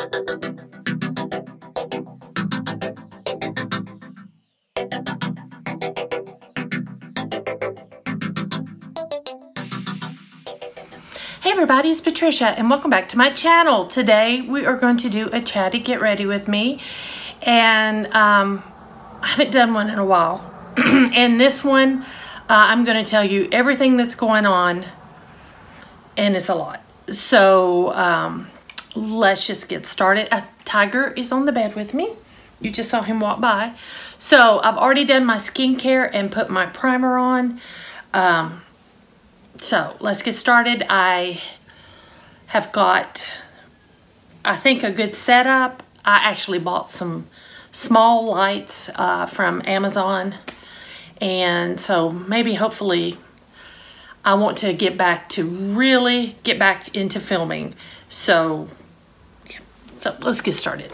Hey everybody, it's Patricia and welcome back to my channel. Today we are going to do a chatty get ready with me, and I haven't done one in a while. And this one I'm going to tell you everything that's going on, and it's a lot. So let's just get started. Tiger is on the bed with me. You just saw him walk by. So I've already done my skincare and put my primer on. So let's get started. I have got, I think, a good setup. I actually bought some small lights from Amazon. And so maybe, hopefully, I want to get back to really get back into filming. So, yeah. So let's get started.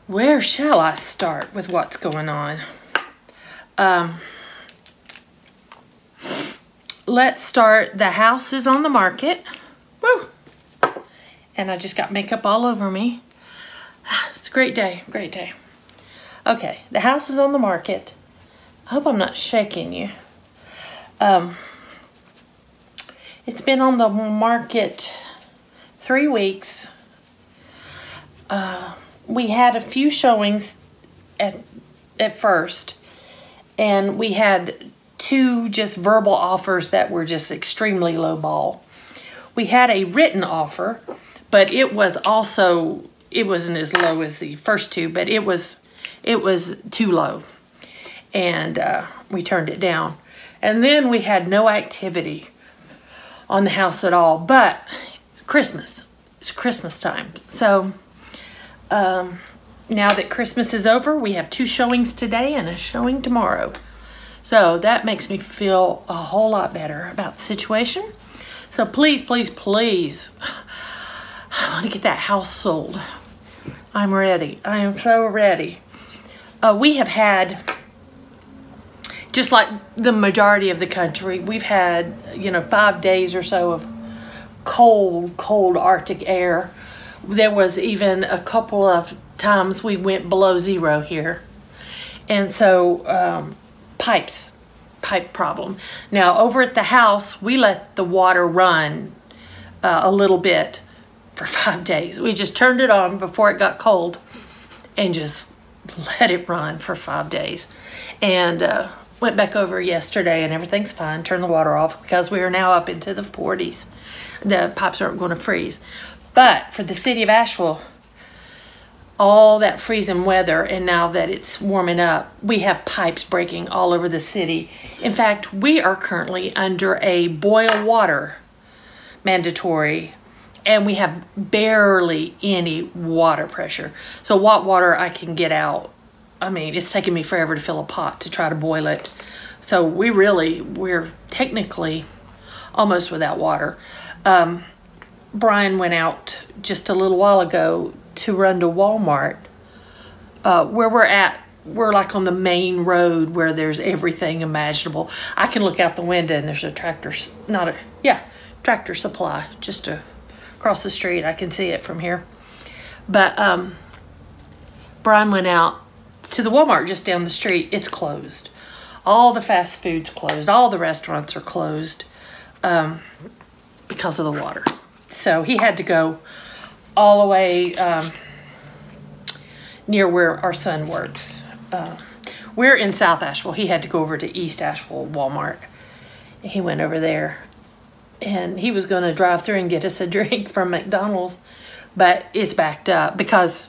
Where shall I start with what's going on? Let's start. The house is on the market. Woo! And I just got makeup all over me. It's a great day, great day. Okay, the house is on the market. I hope I'm not shaking you. It's been on the market 3 weeks. We had a few showings at first, and we had 2 just verbal offers that were just extremely low ball. We had a written offer, but it was also, it wasn't as low as the first 2, but it was too low, and we turned it down. And then we had no activity on the house at all, but it's Christmas. It's Christmas time. So now that Christmas is over, we have 2 showings today and a showing tomorrow. So that makes me feel a whole lot better about the situation. So please, please, please, I want to get that house sold. I'm ready. I am so ready. We have had, just like the majority of the country, we've had, 5 days or so of cold, cold Arctic air. There was even a couple of times we went below 0 here. And so, pipe problem. Now, over at the house, we let the water run a little bit for 5 days. We just turned it on before it got cold and just let it run for 5 days. And went back over yesterday and everything's fine. Turned the water off because we are now up into the 40s. The pipes aren't going to freeze. But for the city of Asheville, all that freezing weather, and now that it's warming up, we have pipes breaking all over the city. In fact, we are currently under a boil water mandatory, and we have barely any water pressure. So what water I can get out, I mean, it's taking me forever to fill a pot to try to boil it. So we're technically almost without water. Brian went out just a little while ago to run to Walmart. Where we're at, we're like on the main road where there's everything imaginable. I can look out the window and there's a tractor supply just across the street. I can see it from here. But Brian went out to the Walmart just down the street. It's closed. All the fast food's closed. All the restaurants are closed because of the water. So he had to go all the way near where our son works. We're in South Asheville. He had to go over to East Asheville Walmart. He went over there, and he was going to drive through and get us a drink from McDonald's, but it's backed up because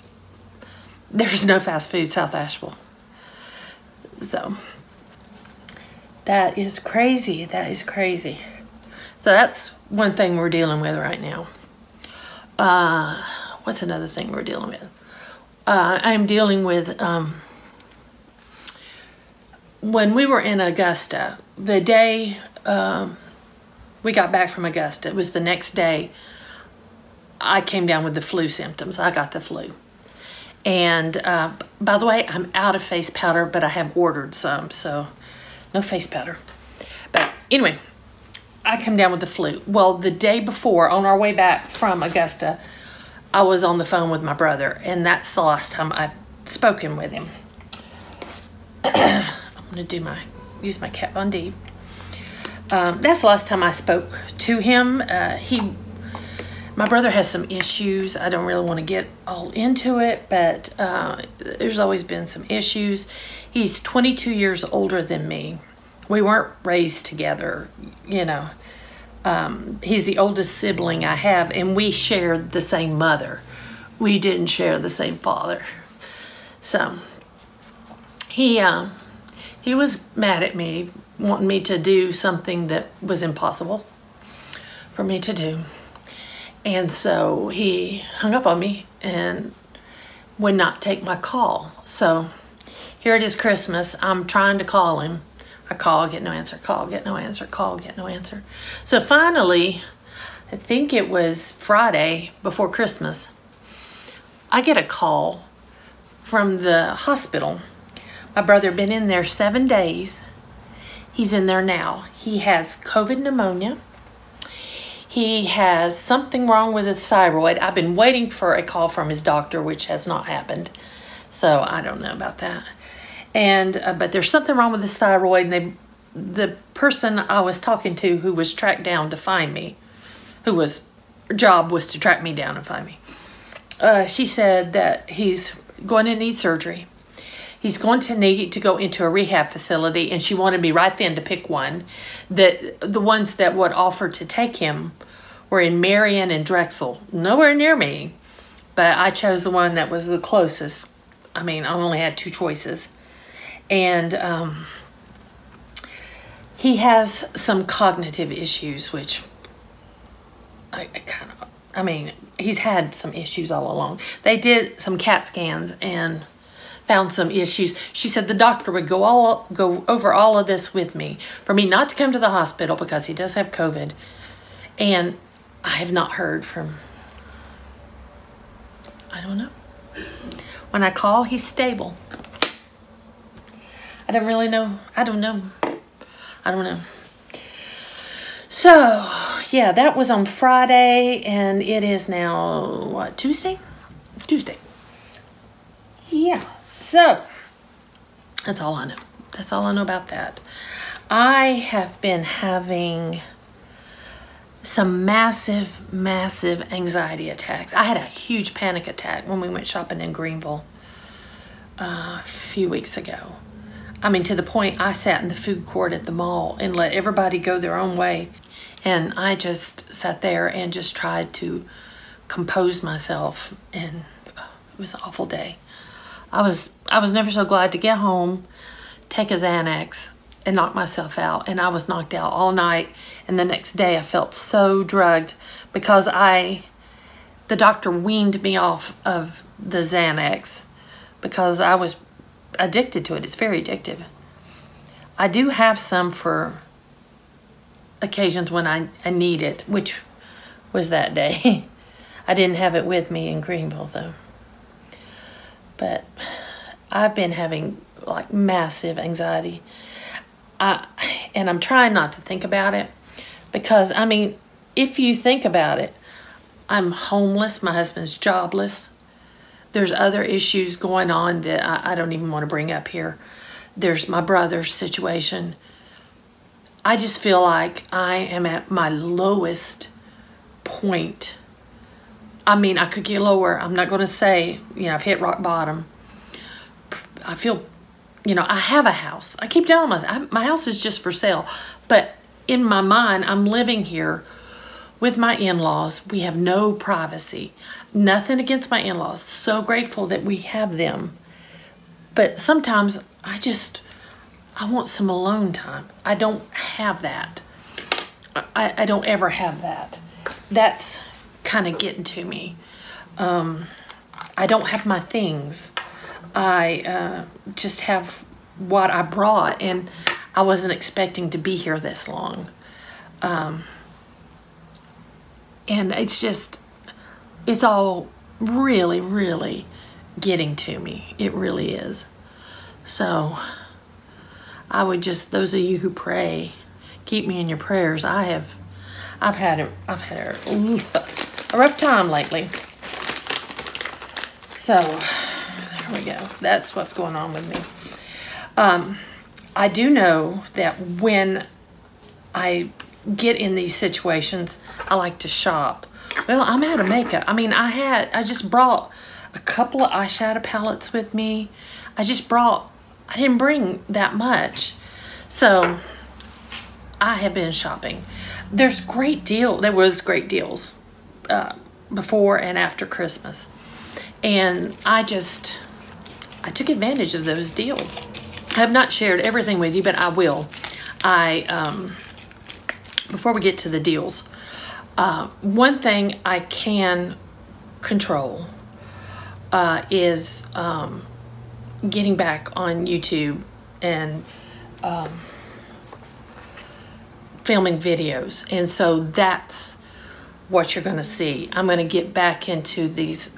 there's no fast food South Asheville. So that is crazy. That is crazy. So that's one thing we're dealing with right now. What's another thing we're dealing with? I'm dealing with, when we were in Augusta, the day we got back from Augusta, it was the next day, I came down with the flu symptoms. I got the flu. And by the way, I'm out of face powder, but I have ordered some, so no face powder. But anyway, I come down with the flu. Well, the day before, on our way back from Augusta, I was on the phone with my brother, and that's the last time I've spoken with him. I'm gonna use my Kat Von D. That's the last time I spoke to him. My brother has some issues. I don't really want to get all into it, but there's always been some issues. He's 22 years older than me. We weren't raised together, you know. He's the oldest sibling I have, and we shared the same mother. We didn't share the same father. So he was mad at me, wanting me to do something that was impossible for me to do. And so he hung up on me and would not take my call. So here it is Christmas. I'm trying to call him. I call, get no answer, call, get no answer, call, get no answer. So finally, I think it was Friday before Christmas, I get a call from the hospital. My brother had been in there 7 days. He's in there now. He has COVID pneumonia. He has something wrong with his thyroid. I've been waiting for a call from his doctor, which has not happened. So I don't know about that. And but there's something wrong with his thyroid. And the person I was talking to, who was tracked down to find me, her job was to track me down and find me. She said that he's going to need surgery. He's going to need to go into a rehab facility, and she wanted me right then to pick one. The ones that would offer to take him were in Marion and Drexel, nowhere near me, but I chose the one that was the closest. I mean, I only had 2 choices. And he has some cognitive issues, which I mean, he's had some issues all along. They did some CAT scans and found some issues. She said the doctor would go over all of this with me for me not to come to the hospital because he does have COVID. And I have not heard from, I don't know. When I call, he's stable. I don't really know. I don't know. So, yeah, that was on Friday, and it is now, what, Tuesday? Tuesday. Yeah. So, that's all I know. That's all I know about that. I have been having some massive anxiety attacks. I had a huge panic attack when we went shopping in Greenville a few weeks ago. I mean, to the point I sat in the food court at the mall and let everybody go their own way. And I just sat there and just tried to compose myself, and it was an awful day. I was never so glad to get home, take a Xanax, and knock myself out. And I was knocked out all night. And the next day I felt so drugged because the doctor weaned me off of the Xanax because I was addicted to it. It's very addictive. I do have some for occasions when I need it, which was that day. I didn't have it with me in Greenville though. But I've been having like massive anxiety. And I'm trying not to think about it because, I mean, if you think about it, I'm homeless. My husband's jobless. There's other issues going on that I don't even want to bring up here. There's my brother's situation. I just feel like I am at my lowest point. I mean, I could get lower. I'm not going to say, you know, I've hit rock bottom. I feel, you know, I have a house. I keep telling myself, my house is just for sale. But in my mind, I'm living here with my in-laws. We have no privacy. Nothing against my in-laws. So grateful that we have them. But sometimes I want some alone time. I don't have that. I don't ever have that. That's kind of getting to me. I don't have my things. I just have what I brought, and I wasn't expecting to be here this long. And it's all really getting to me. It really is. So I would just, those of you who pray, keep me in your prayers. I've had a rough time lately. So there we go. That's what's going on with me. I do know that when I get in these situations, I like to shop. Well, I'm out of makeup. I mean, I just brought a couple of eyeshadow palettes with me. I didn't bring that much. So I have been shopping. There was great deals before and after Christmas. And I took advantage of those deals. I have not shared everything with you, but I will. Before we get to the deals, one thing I can control is getting back on YouTube and filming videos. And so that's what you're going to see. I'm going to get back into these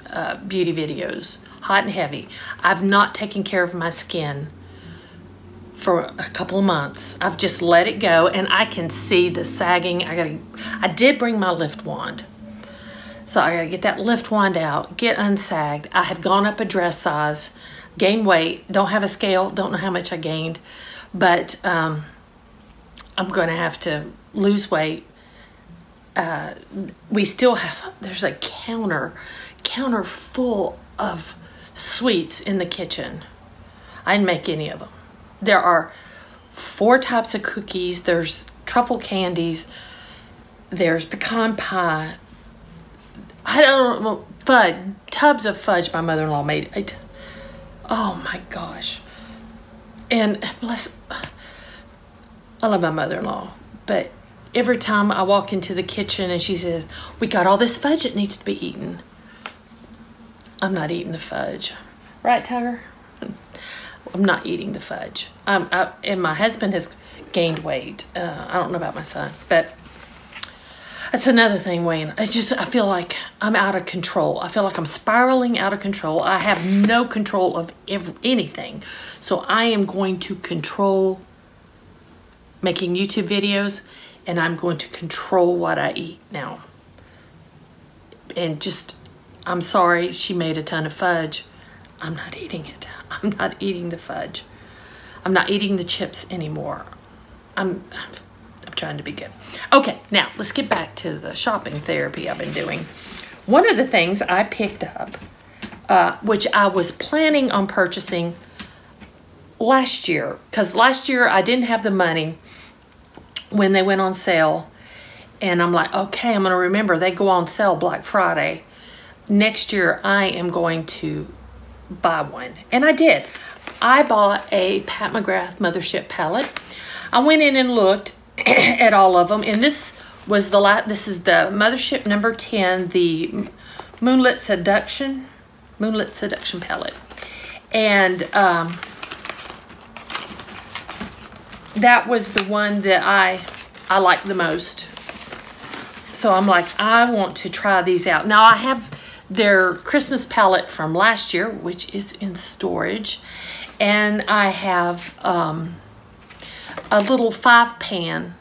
beauty videos, hot and heavy. I've not taken care of my skin for a couple of months. I've just let it go, and I can see the sagging. I did bring my lift wand, so I gotta get that lift wand out, get unsagged. I have gone up a dress size, gained weight, don't have a scale, don't know how much I gained, but I'm gonna have to lose weight. We still have, there's a counter full of sweets in the kitchen. I didn't make any of them. There are 4 types of cookies. There's truffle candies. There's pecan pie. I don't know, fudge. Tubs of fudge my mother-in-law made. Oh my gosh. And I love my mother-in-law, but every time I walk into the kitchen and she says, "We got all this fudge that needs to be eaten," I'm not eating the fudge. Right, Tiger? I'm not eating the fudge. And my husband has gained weight. I don't know about my son, but that's another thing, Wayne. I feel like I'm out of control. I feel like I'm spiraling out of control. I have no control of anything. So I am going to control making YouTube videos, and I'm going to control what I eat now. And I'm sorry she made a ton of fudge. I'm not eating it. I'm not eating the fudge. I'm not eating the chips anymore. I'm trying to be good. Okay, now let's get back to the shopping therapy I've been doing. One of the things I picked up, which I was planning on purchasing last year, because last year I didn't have the money when they went on sale. And I'm like, okay, I'm going to remember they go on sale Black Friday. Next year I am going to buy one. And I did. I bought a Pat McGrath Mothership palette. I went in and looked at all of them, and this is the Mothership number 10, the Moonlit Seduction palette. And that was the one that I liked the most. So I'm like, I want to try these out. Now I have their Christmas palette from last year, which is in storage. And I have a little 5-pan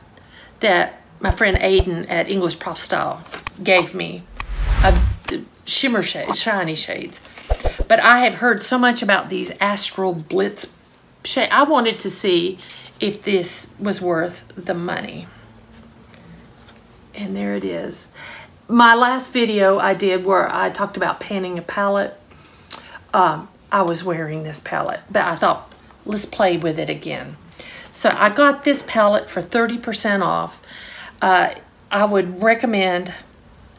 that my friend Aiden at English Prof Style gave me. Shimmer shades, shiny shades. But I have heard so much about these Astral Blitz shades. I wanted to see if this was worth the money. And there it is. My last video I did where I talked about panning a palette, I was wearing this palette, but I thought, let's play with it again. So I got this palette for 30% off. I would recommend,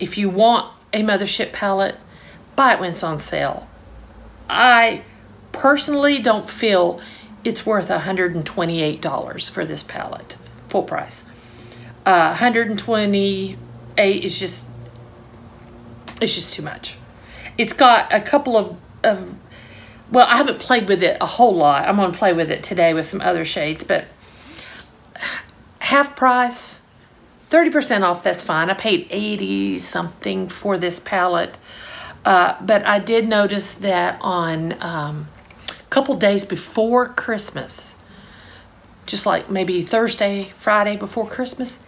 if you want a Mothership palette, buy it when it's on sale. I personally don't feel it's worth $128 for this palette, full price. 128 is just, it's just too much. It's got a couple of well, I haven't played with it a whole lot. I'm going to play with it today with some other shades, but half price, 30% off, that's fine. I paid 80 something for this palette, but I did notice that on a couple days before Christmas, just like maybe Thursday, Friday before Christmas,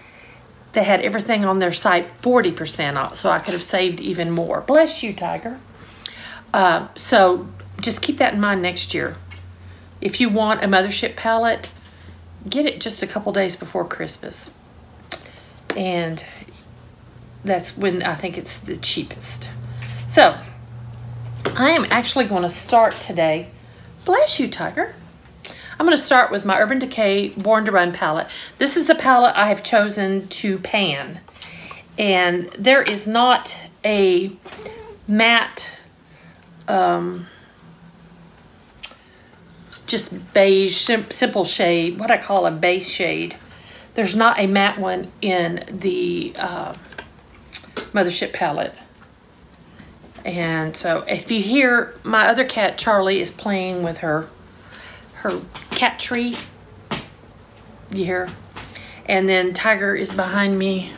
they had everything on their site 40% off, so I could have saved even more. Bless you, Tiger. So just keep that in mind next year. If you want a Mothership palette, get it just a couple days before Christmas. And that's when I think it's the cheapest. So I am actually going to start today. Bless you, Tiger. I'm going to start with my Urban Decay Born to Run palette. This is the palette I have chosen to pan. And there is not a matte, just beige, simple shade, what I call a base shade. There's not a matte one in the Mothership palette. And so if you hear, my other cat, Charlie, is playing with her cat tree. You hear? And then Tiger is behind me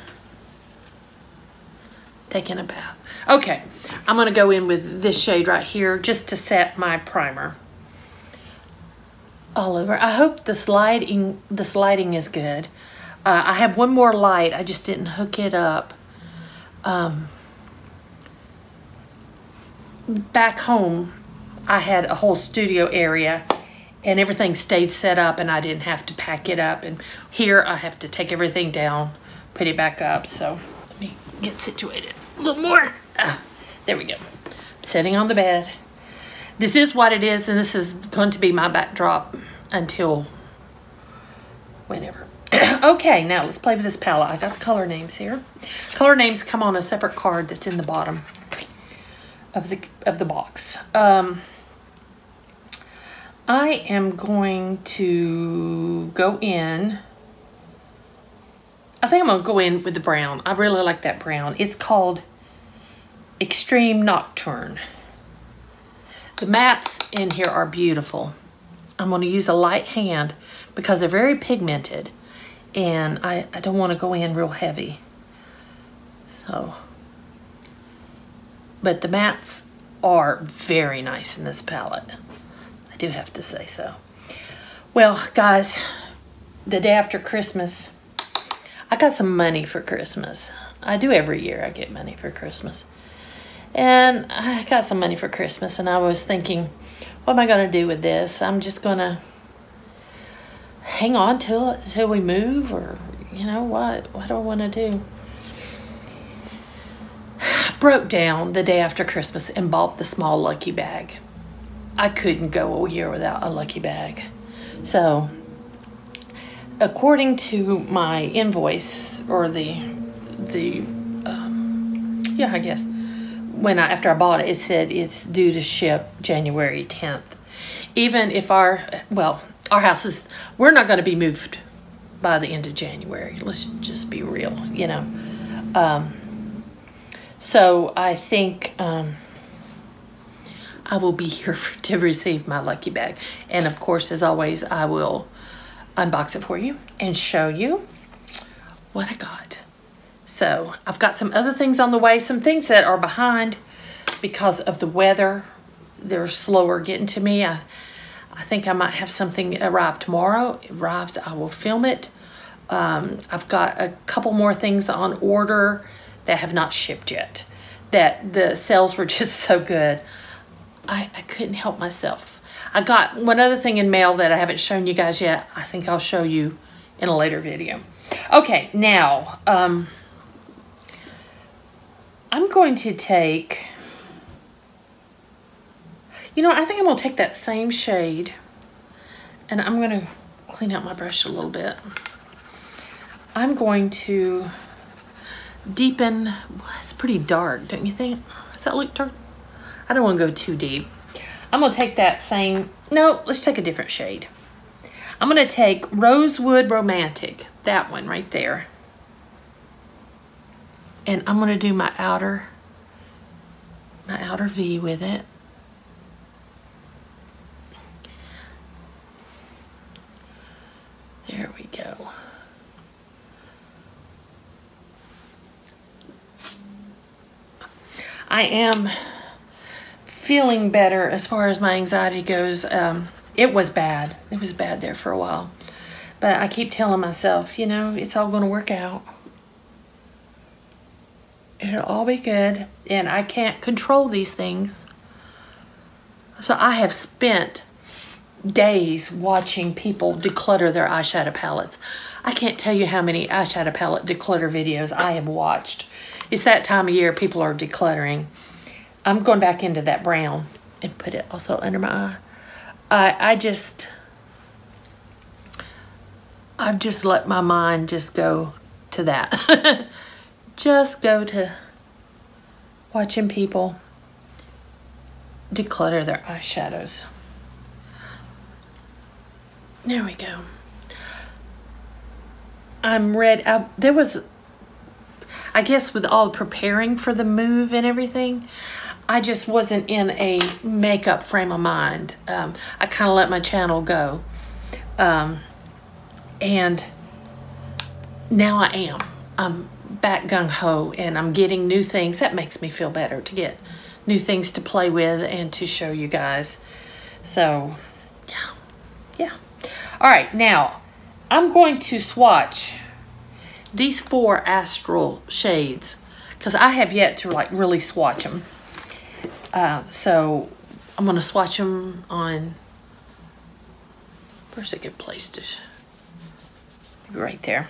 taking a bath. Okay, I'm gonna go in with this shade right here just to set my primer all over. I hope this lighting is good. I have one more light, I just didn't hook it up. Back home, I had a whole studio area and everything stayed set up and I didn't have to pack it up. And here I have to take everything down, put it back up. So let me get situated a little more. There we go. I'm sitting on the bed. This is what it is, and this is going to be my backdrop until whenever. Okay, now let's play with this palette. I got the color names here. Color names come on a separate card that's in the bottom of the box. I am going to go in. I think I'm gonna go in with the brown. I really like that brown. It's called Extreme Nocturne. The mattes in here are beautiful. I'm gonna use a light hand because they're very pigmented and I don't wanna go in real heavy. So, but the mattes are very nice in this palette. I do have to say so. Well, guys, the day after Christmas, I got some money for Christmas. I do every year, I get money for Christmas. And I got some money for Christmas and I was thinking, what am I gonna do with this? I'm just gonna hang on till we move, or you know what do I wanna do? Broke down the day after Christmas and bought the small lucky bag. I couldn't go a year without a lucky bag. So, according to my invoice, or yeah, I guess, after I bought it, it said it's due to ship January 10th. Even if our house is, we're not going to be moved by the end of January. Let's just be real, you know. So I think I will be here to receive my lucky bag. And of course, as always, I will unbox it for you and show you what I got. So I've got some other things on the way, some things that are behind because of the weather. They're slower getting to me. I think I might have something arrive tomorrow. It arrives, I will film it. I've got a couple more things on order that have not shipped yet. That the sales were just so good. I couldn't help myself. I got one other thing in mail that I haven't shown you guys yet. I think I'll show you in a later video. Okay, now, I'm going to take, you know, I think I'm going to take that same shade and I'm going to clean out my brush a little bit. I'm going to deepen, well, it's pretty dark, don't you think? Does that look dark? I don't want to go too deep. I'm going to take that same, no, let's take a different shade. I'm going to take Rosewood Romantic, that one right there. And I'm going to do my outer V with it. There we go. I am feeling better as far as my anxiety goes. It was bad. It was bad there for a while. But I keep telling myself, you know, it's all going to work out. It'll all be good. And I can't control these things. So I have spent days watching people declutter their eyeshadow palettes. I can't tell you how many eyeshadow palette declutter videos I have watched. It's that time of year people are decluttering. I'm going back into that brown and put it also under my eye. I've just let my mind just go to that. Just go to watching people declutter their eyeshadows. There we go. I'm ready. There was, I guess with all preparing for the move and everything, I just wasn't in a makeup frame of mind. I kind of let my channel go. And now I am. I'm back gung-ho and I'm getting new things. That makes me feel better to get new things to play with and to show you guys. So, yeah. All right, now I'm going to swatch these 4 Astral shades because I have yet to like really swatch them. So I'm going to swatch them on, where's a good place to, right there.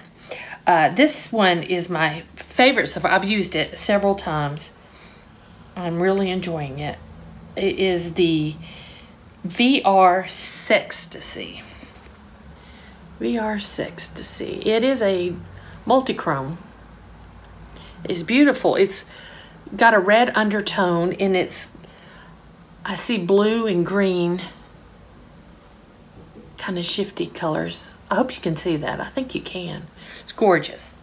This one is my favorite so far. I've used it several times. I'm really enjoying it. It is the VR Sextasy. VR Sextasy. It is a multi-chrome. It's beautiful. It's got a red undertone and it's, I see blue and green kind of shifty colors. I hope you can see that. I think you can. It's gorgeous.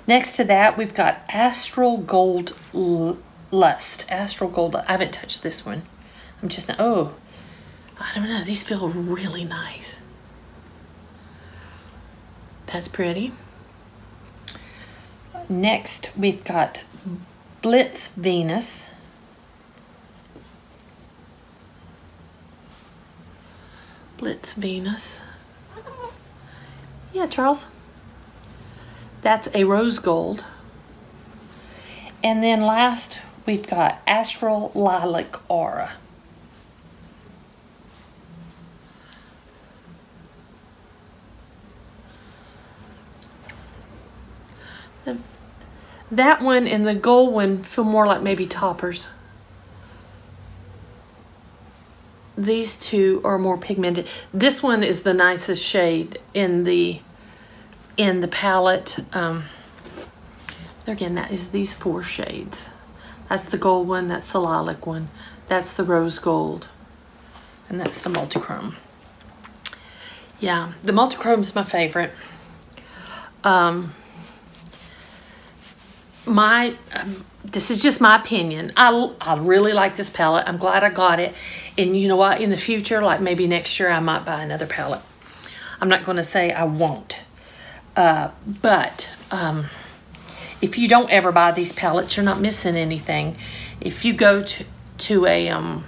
Next to that, we've got Astral Gold Lust. Astral Gold. I haven't touched this one. I'm just, oh, I don't know. These feel really nice. That's pretty. Next, we've got Blitz Venus. Blitz Venus. Yeah, Charles. That's a rose gold. And then last, we've got Astral Lilac Aura. That one and the gold one feel more like maybe toppers. These two are more pigmented. This one is the nicest shade in the palette. Again, that is these 4 shades. That's the gold one, that's the lilac one, that's the rose gold, and that's the multichrome. Yeah, the multichrome is my favorite. This is just my opinion. I really like this palette. I'm glad I got it. And you know what? In the future, like maybe next year, I might buy another palette. I'm not going to say I won't. But if you don't ever buy these palettes, you're not missing anything. If you go to a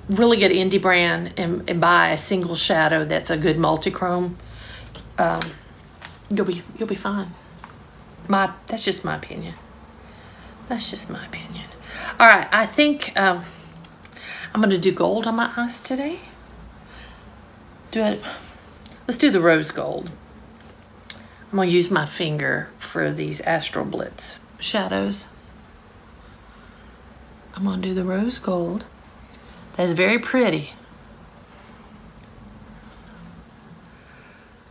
really good indie brand and buy a single shadow that's a good multichrome, you'll be fine. That's just my opinion. That's just my opinion. All right, I think I'm going to do gold on my eyes today. Let's do the rose gold. I'm going to use my finger for these Astral Blitz shadows. I'm going to do the rose gold. That's very pretty.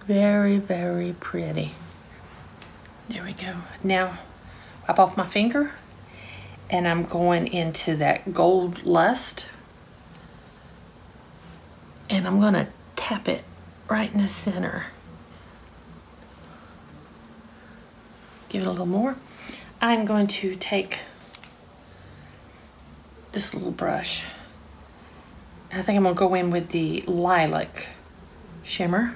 Very, very pretty. There we go. Now, wipe off my finger. And I'm going into that Gold Lust. And I'm going to tap it right in the center. Give it a little more. I'm going to take this little brush. I think I'm going to go in with the Lilac shimmer.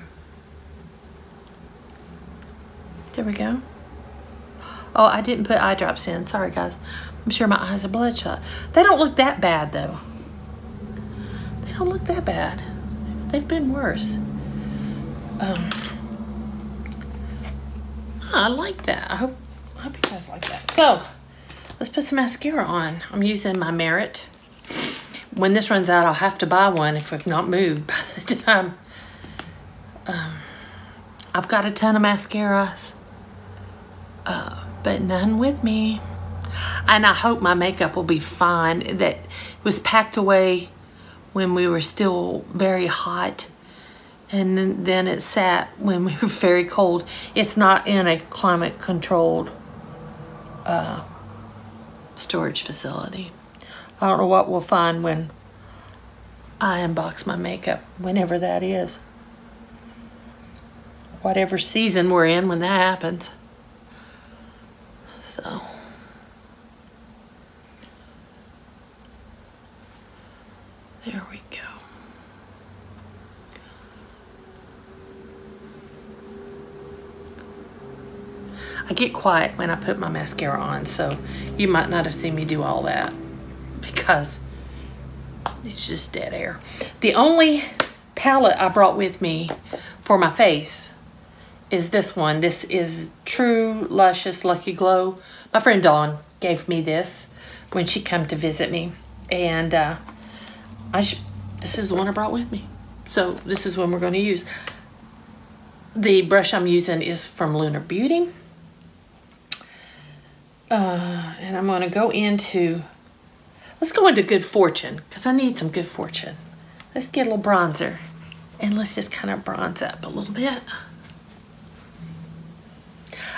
There we go. Oh, I didn't put eye drops in. Sorry, guys. I'm sure my eyes are bloodshot. They don't look that bad, though. They don't look that bad. They've been worse. I like that. I hope you guys like that. So let's put some mascara on. I'm using my Merit. When this runs out, I'll have to buy one if I've not moved by the time. I've got a ton of mascaras, but none with me. And I hope my makeup will be fine. That was packed away when we were still very hot. And then it sat when we were very cold. It's not in a climate controlled storage facility. I don't know what we'll find when I unbox my makeup, whenever that is. Whatever season we're in when that happens. So. There we go. I get quiet when I put my mascara on, so you might not have seen me do all that because it's just dead air. The only palette I brought with me for my face is this one. This is True Luscious Lucky Glow. My friend Dawn gave me this when she came to visit me, and this is the one I brought with me. So this is one we're going to use. The brush I'm using is from Lunar Beauty. And I'm going to go into, let's go into Good Fortune, because I need some Good Fortune. Let's get a little bronzer, and let's just kind of bronze up a little bit.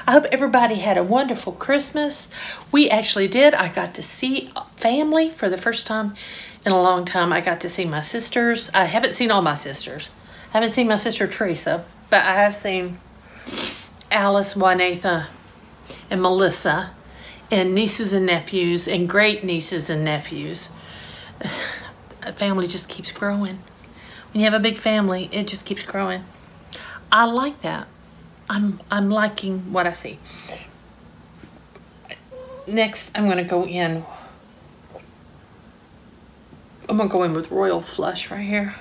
I hope everybody had a wonderful Christmas. We actually did. I got to see family for the first time in a long time. I got to see my sisters. I haven't seen all my sisters. I haven't seen my sister Teresa, but I have seen Alice, Juanetha, and Melissa, and nieces and nephews, and great nieces and nephews. A family just keeps growing. When you have a big family, it just keeps growing. I like that. I'm liking what I see. Next, I'm going to go in. I'm going to go in with Royal Flush right here.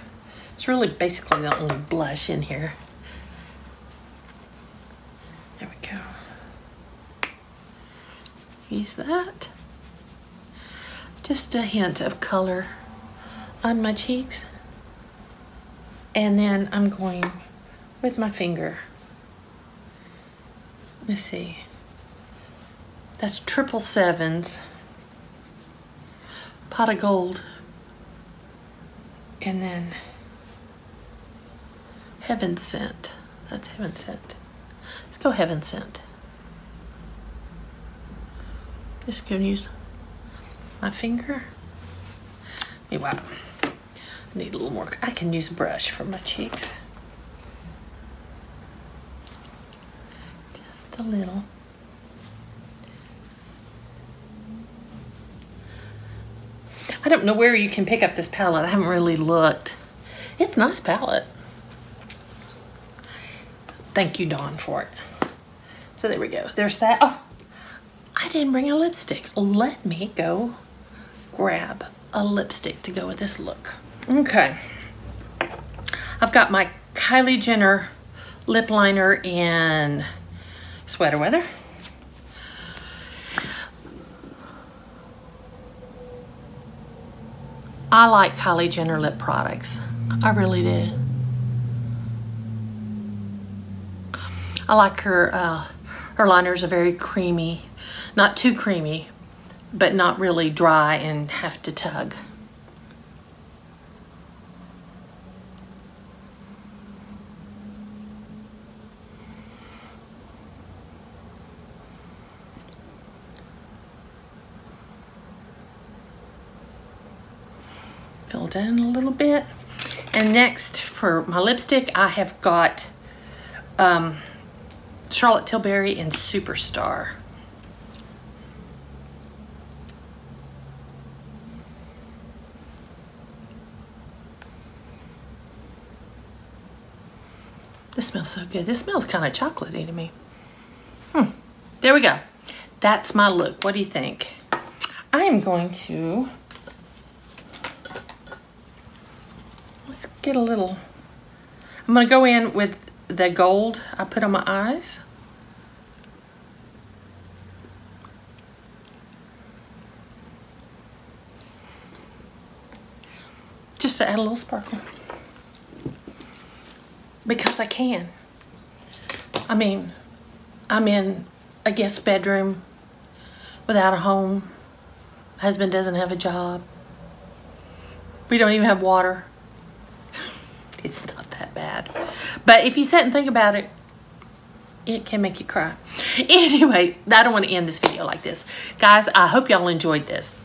It's really basically the only blush in here. There we go. Use that. Just a hint of color on my cheeks. And then I'm going with my finger. Let's see. That's 777's Pot of Gold. And then Heaven Sent. That's Heaven Sent. Let's go Heaven Sent. Just gonna use my finger. Wow. I need a little more. I can use a brush for my cheeks. Just a little. I don't know where you can pick up this palette. I haven't really looked. It's a nice palette. Thank you, Dawn, for it. So there we go. There's that. Oh, I didn't bring a lipstick. Let me go grab a lipstick to go with this look. Okay. I've got my Kylie Jenner lip liner in Sweater Weather. I like Kylie Jenner lip products. I really do. I like her liners are very creamy. Not too creamy, but not really dry and have to tug. Fill down a little bit. And next for my lipstick, I have got Charlotte Tilbury in Superstar. This smells so good. This smells kind of chocolatey to me. There we go. That's my look. What do you think? I am going to, let's get a little, I'm going to go in with the gold I put on my eyes. Just to add a little sparkle. Because I can. I mean, I'm in a guest bedroom without a home. Husband doesn't have a job. We don't even have water. It's not that bad. But if you sit and think about it, it can make you cry. Anyway, I don't want to end this video like this. Guys, I hope y'all enjoyed this.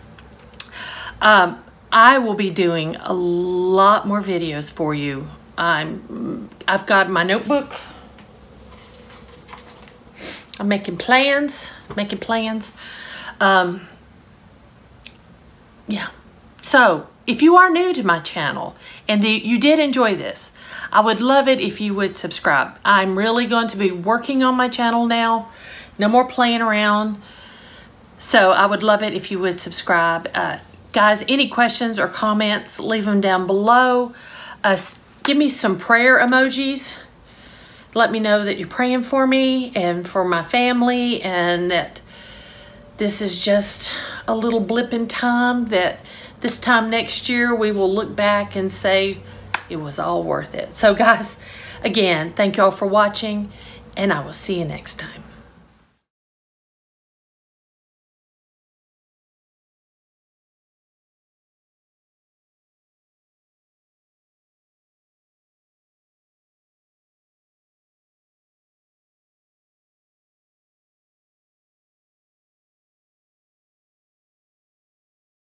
I will be doing a lot more videos for you. I've got my notebook. I'm making plans. Yeah. So, if you are new to my channel and you did enjoy this, I would love it if you would subscribe. I'm really going to be working on my channel now. No more playing around. So, I would love it if you would subscribe. Guys, any questions or comments, leave them down below. Give me some prayer emojis. Let me know that you're praying for me and for my family, and that this is just a little blip in time, that this time next year we will look back and say it was all worth it. So guys, again, thank y'all for watching, and I will see you next time.